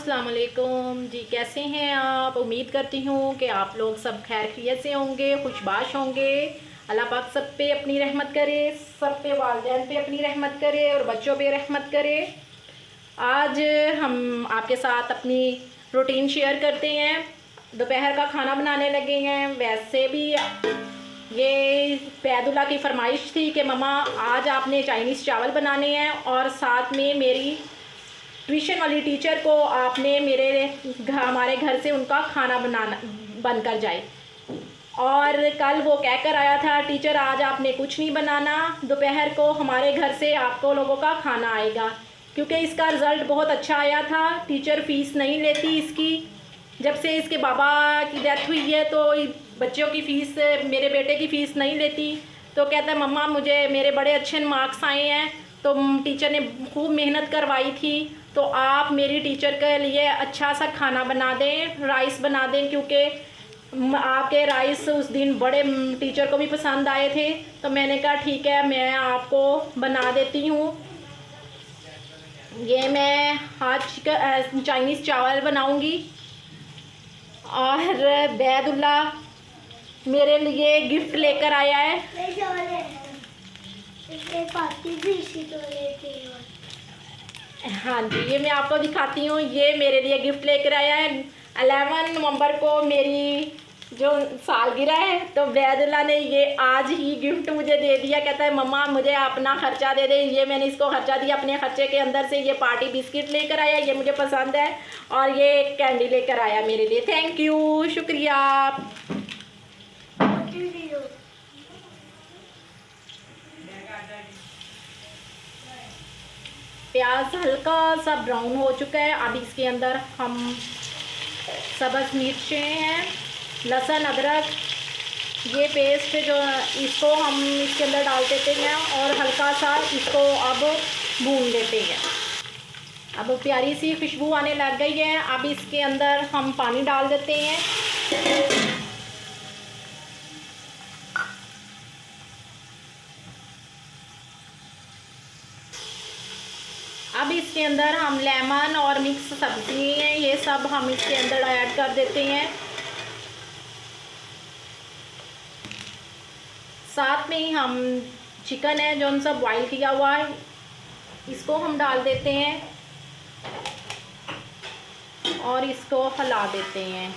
अस्सलाम वालेकुम जी। कैसे हैं आप? उम्मीद करती हूँ कि आप लोग सब खैर खैरियत से होंगे, खुशबाश होंगे। अल्लाह पाक सब पे अपनी रहमत करे, सब पे वालिदैन पे अपनी रहमत करे और बच्चों पे रहमत करे। आज हम आपके साथ अपनी रूटीन शेयर करते हैं। दोपहर का खाना बनाने लगे हैं। वैसे भी ये पैदुल्ला की फरमाइश थी कि मम्मा आज आपने चाइनीज़ चावल बनाने हैं और साथ में मेरी ट्यूशन वाली टीचर को आपने हमारे घर से उनका खाना बनकर जाए। और कल वो कहकर आया था टीचर आज आपने कुछ नहीं बनाना, दोपहर को हमारे घर से आपको लोगों का खाना आएगा। क्योंकि इसका रिज़ल्ट बहुत अच्छा आया था। टीचर फ़ीस नहीं लेती इसकी। जब से इसके बाबा की डेथ हुई है तो बच्चों की फ़ीस, मेरे बेटे की फ़ीस नहीं लेती। तो कहता है मम्मा मुझे मेरे बड़े अच्छे मार्क्स आए हैं तो टीचर ने खूब मेहनत करवाई थी, तो आप मेरी टीचर के लिए अच्छा सा खाना बना दें, राइस बना दें। क्योंकि आपके राइस उस दिन बड़े टीचर को भी पसंद आए थे। तो मैंने कहा ठीक है मैं आपको बना देती हूँ। ये मैं आज चाइनीज़ चावल बनाऊँगी। और बैदुल्ला मेरे लिए गिफ्ट लेकर आया है। हाँ जी, ये मैं आपको दिखाती हूँ। ये मेरे लिए गिफ्ट लेकर आया है। 11 नवंबर को मेरी जो सालगिरह है तो बैदुल्ला ने ये आज ही गिफ्ट मुझे दे दिया। कहता है मम्मा मुझे अपना ख़र्चा दे दे। ये मैंने इसको ख़र्चा दिया अपने ख़र्चे के अंदर से। ये पार्टी बिस्किट लेकर आया, ये मुझे पसंद है। और ये कैंडी लेकर आया मेरे लिए। थैंक यू, शुक्रिया। प्याज हल्का सा ब्राउन हो चुका है। अब इसके अंदर हम सब्ज़ मिर्चें हैं, लहसुन अदरक ये पेस्ट जो इसको हम इसके अंदर डाल देते हैं और हल्का सा इसको अब भून देते हैं। अब प्यारी सी खुशबू आने लग गई है। अब इसके अंदर हम पानी डाल देते हैं। अब इसके अंदर हम लेमन और मिक्स सब्ज़ी हैं ये सब हम इसके अंदर ऐड कर देते हैं। साथ में ही हम चिकन है जो हम सब बॉईल किया हुआ है इसको हम डाल देते हैं और इसको हिला देते हैं।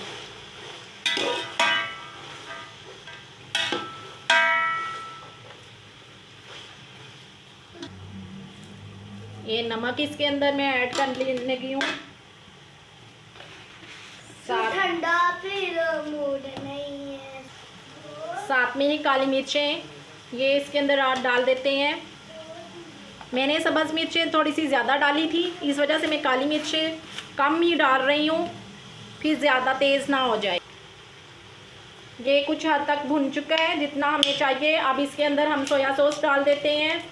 ये नमक इसके अंदर मैं ऐड कर लगी हूँ। ठंडा फिर मूड नहीं है। साथ में ही काली मिर्चें ये इसके अंदर डाल देते हैं। मैंने सब्ज़ मिर्चें थोड़ी सी ज़्यादा डाली थी, इस वजह से मैं काली मिर्चें कम ही डाल रही हूँ, फिर ज़्यादा तेज़ ना हो जाए। ये कुछ हद तक भुन चुका है जितना हमें चाहिए। अब इसके अंदर हम सोया सॉस डाल देते हैं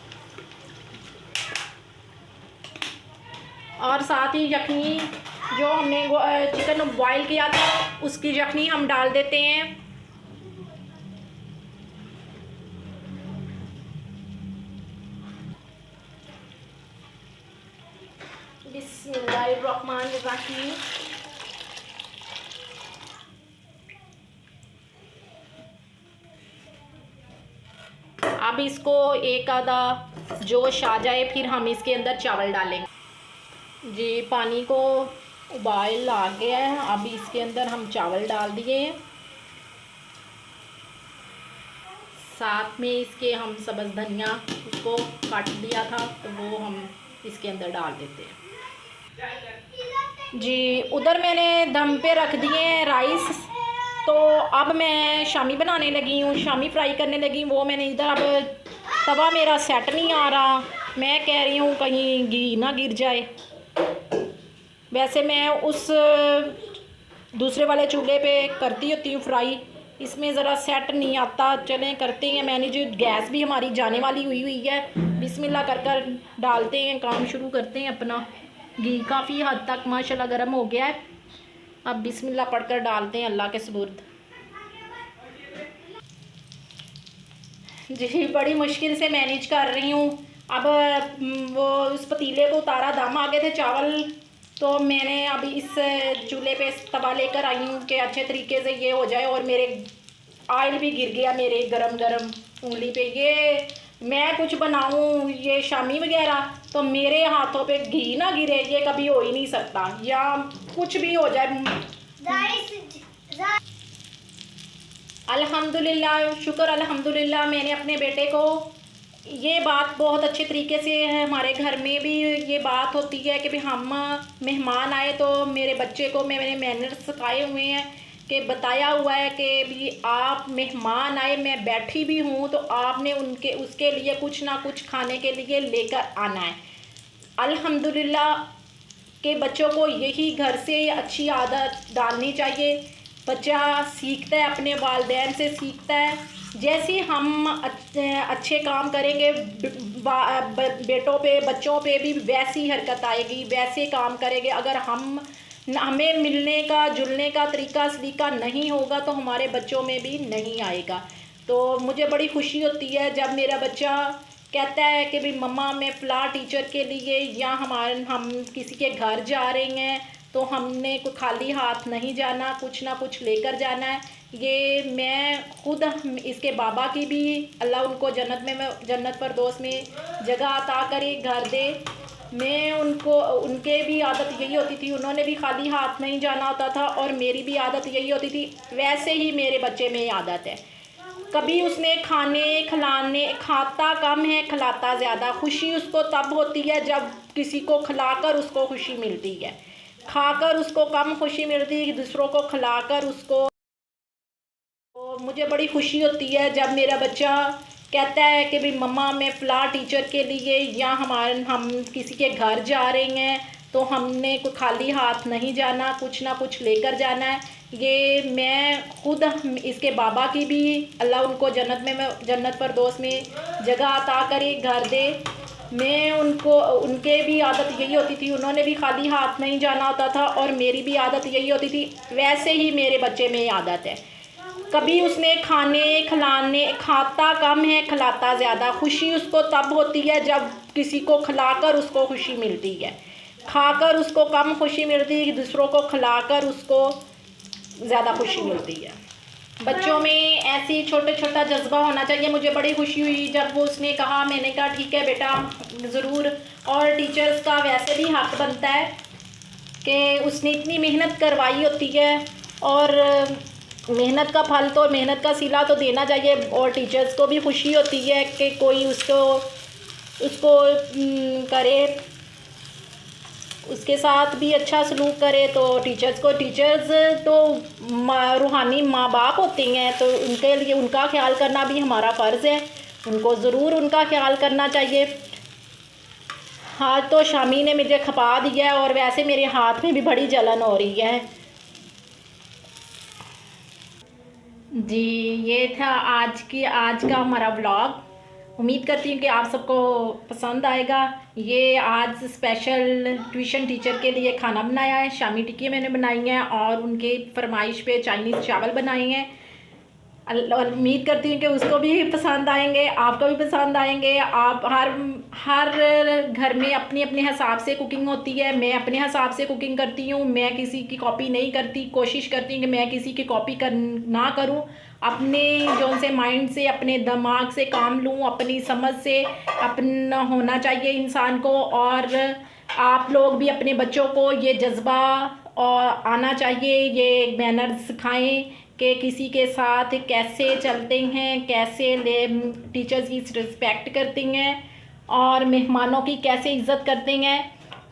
और साथ ही यखनी जो हमने चिकन बॉईल किया था उसकी यखनी हम डाल देते हैं। बिस्मिल्लाहिर्रहमानिर्रहीम। अब इसको एक आधा जोश आ जाए फिर हम इसके अंदर चावल डालेंगे। जी पानी को उबाल आ गया है। अब इसके अंदर हम चावल डाल दिए हैं। साथ में इसके हम सब्ज़ धनिया उसको काट दिया था तो वो हम इसके अंदर डाल देते हैं। जी उधर मैंने दम पे रख दिए हैं राइस। तो अब मैं शामी बनाने लगी हूँ, शामी फ्राई करने लगी हूँ। वो मैंने इधर अब तवा मेरा सेट नहीं आ रहा। मैं कह रही हूँ कहीं घी ना गिर जाए। वैसे मैं उस दूसरे वाले चूल्हे पे करती होती हूँ फ्राई, इसमें ज़रा सेट नहीं आता। चलें करते हैं। मैंने जो गैस भी हमारी जाने वाली हुई है। बिस्मिल्लाह कर कर डालते हैं, काम शुरू करते हैं अपना। घी काफ़ी हद तक माशाल्लाह गर्म हो गया है। अब बिस्मिल्लाह पढ़कर डालते हैं अल्लाह के सुपुर्द। जी बड़ी मुश्किल से मैनेज कर रही हूँ। अब वो उस पतीले को उतारा, दम आ गए थे चावल तो मैंने अभी इस चूल्हे पे तवा लेकर आई हूँ कि अच्छे तरीके से ये हो जाए। और मेरे ऑयल भी गिर गया मेरे गरम गरम उंगली पे। ये मैं कुछ बनाऊँ ये शामी वगैरह तो मेरे हाथों पे घी ना गिरे, ये कभी हो ही नहीं सकता, या कुछ भी हो जाए। अल्हम्दुलिल्लाह, शुक्र अल्हम्दुलिल्लाह, मैंने अपने बेटे को ये बात बहुत अच्छे तरीके से हमारे घर में भी ये बात होती है कि भाई हम मेहमान आए तो मेरे बच्चे को मैंने मैनर्स सिखाए हुए हैं कि बताया हुआ है कि भी आप मेहमान आए, मैं बैठी भी हूँ तो आपने उसके लिए कुछ ना कुछ खाने के लिए लेकर आना है। अल्हम्दुलिल्लाह के बच्चों को यही घर से अच्छी आदत डालनी चाहिए। बच्चा सीखता है, अपने वालिदैन से सीखता है। जैसे हम अच्छे काम करेंगे बेटों पे बच्चों पे भी वैसी हरकत आएगी, वैसे काम करेंगे। अगर हमें मिलने का जुलने का तरीका सलीका नहीं होगा तो हमारे बच्चों में भी नहीं आएगा। तो मुझे बड़ी खुशी होती है जब मेरा बच्चा कहता है कि भाई मम्मा मैं फ़लाँ टीचर के लिए या हम किसी के घर जा रहे हैं तो हमने को खाली हाथ नहीं जाना, कुछ ना कुछ लेकर जाना है। ये मैं खुद इसके बाबा की भी अल्लाह उनको जन्नत फरदौस में जगह अता करे, घर दे। मैं उनके भी आदत यही होती थी, उन्होंने भी खाली हाथ नहीं जाना होता था और मेरी भी आदत यही होती थी। वैसे ही मेरे बच्चे में आदत है। कभी उसने खाता कम है, खिलाता ज़्यादा। खुशी उसको तब होती है जब किसी को खिलाकर उसको खुशी मिलती है, खाकर उसको कम खुशी मिलती है, दूसरों को खिलाकर उसको। तो मुझे बड़ी खुशी होती है जब मेरा बच्चा कहता है कि भाई मम्मा मैं फ़लाँ टीचर के लिए या हम किसी के घर जा रहे हैं तो हमने को खाली हाथ नहीं जाना, कुछ ना कुछ लेकर जाना है। ये मैं खुद इसके बाबा की भी अल्लाह उनको जन्नत फरदौस में जगह अता करे, घर दे। मैं उनके भी आदत यही होती थी, उन्होंने भी खाली हाथ नहीं जाना होता था और मेरी भी आदत यही होती थी। वैसे ही मेरे बच्चे में आदत है। कभी उसने खाता कम है, खिलाता ज़्यादा। खुशी उसको तब होती है जब किसी को खिलाकर उसको खुशी मिलती है, खाकर उसको कम खुशी मिलती है, दूसरों को खिलाकर उसको ज़्यादा खुशी मिलती है। बच्चों में ऐसी छोटा जज्बा होना चाहिए। मुझे बड़ी खुशी हुई जब वो उसने कहा, मैंने कहा ठीक है बेटा ज़रूर। और टीचर्स का वैसे भी हक़ बनता है कि उसने इतनी मेहनत करवाई होती है और मेहनत का फल तो, मेहनत का सिला तो देना चाहिए। और टीचर्स को भी खुशी होती है कि कोई उसको करे, उसके साथ भी अच्छा सलूक करे। तो टीचर्स तो रूहानी माँ बाप होते हैं, तो उनके लिए उनका ख्याल करना भी हमारा फ़र्ज़ है। उनको ज़रूर उनका ख्याल करना चाहिए। आज तो शामी ने मुझे खपा दिया है और वैसे मेरे हाथ में भी बड़ी जलन हो रही है जी। ये था आज का हमारा व्लॉग। उम्मीद करती हूँ कि आप सबको पसंद आएगा। ये आज स्पेशल ट्यूशन टीचर के लिए खाना बनाया है। शामी टिक्की मैंने बनाई हैं और उनके फरमाइश पे चाइनीज़ चावल बनाए हैं। उम्मीद करती हूँ कि उसको भी पसंद आएंगे, आपको भी पसंद आएंगे। आप हर घर में अपनी अपने हिसाब से कुकिंग होती है। मैं अपने हिसाब से कुकिंग करती हूँ, मैं किसी की कॉपी नहीं करती। कोशिश करती हूँ कि मैं किसी की कॉपी ना करूँ, अपने जो से माइंड से, अपने दिमाग से काम लूँ, अपनी समझ से अपना होना चाहिए इंसान को। और आप लोग भी अपने बच्चों को ये जज्बा और आना चाहिए, ये मैनर्स सिखाएं कि किसी के साथ कैसे चलते हैं, कैसे टीचर्स की रिस्पेक्ट करते हैं और मेहमानों की कैसे इज़्ज़त करते हैं।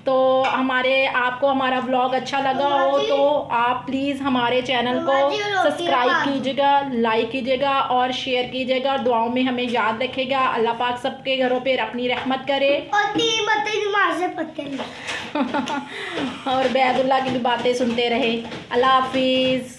तो आपको हमारा व्लॉग अच्छा लगा हो तो आप प्लीज़ हमारे चैनल को सब्सक्राइब कीजिएगा, लाइक कीजिएगा और शेयर कीजिएगा। दुआओं में हमें याद रखेगा। अल्लाह पाक सबके घरों पर अपनी रहमत करे और बैदुल्लाह की भी बातें सुनते रहे। अल्लाह हाफिज़।